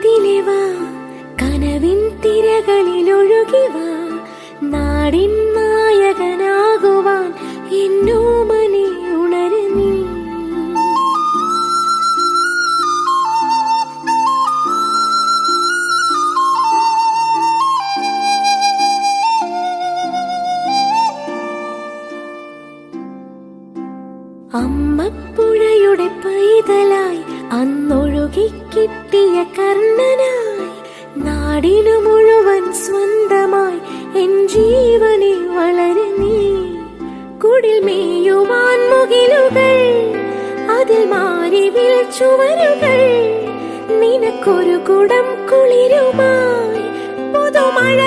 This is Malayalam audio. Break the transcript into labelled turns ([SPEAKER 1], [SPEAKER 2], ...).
[SPEAKER 1] ഇതിലെവാ കനവിൻ തിരകളിലൊഴുകിവാ നാടിൻ നായകനാകുവാൻ എന്നോമനെ ഉണര് നീ. അമ്മപ്പുഴയുടെ പൈതലായി അന്നൊഴുകി കിട്ടിയ കർണനായി നാടിനു മുഴുവൻ സ്വന്തമായി എൻ ജീവനെ വളര് നീ. കുടിൽ മേയുവാൻ മുകിലുകൾ അതിൽ മാറി ചുവരുകൾ നിനക്കൊരു കുടം കുളിരുമായി പുതുമഴ